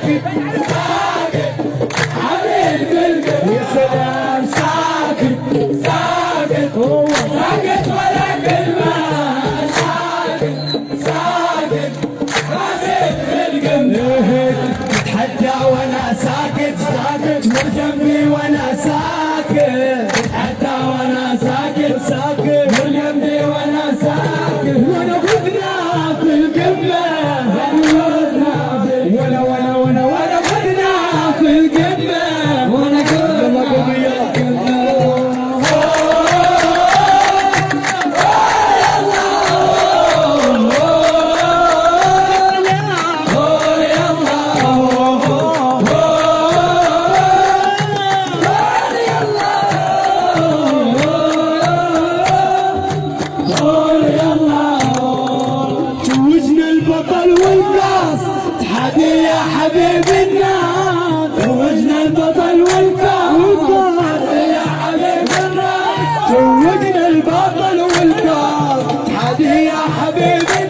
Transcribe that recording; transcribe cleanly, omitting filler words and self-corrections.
ساكت ساكت حبيب القلب يا سلام ساكت ساكت هو ساكت ولا كلمة ساكت ساكت حبيب القلب تتحدى وانا ساكت ساكت مر جنبي وانا ساكت تتحدى وانا ساكت ساكت مر جنبي وانا ساكت وانا بدنا في القمة وانا بدنا في القمة وانا قمة يا قمة يا حبيب الناس توجنا البطل والكاس يا حبيب الناس توجنا البطل والكاس يا حبيب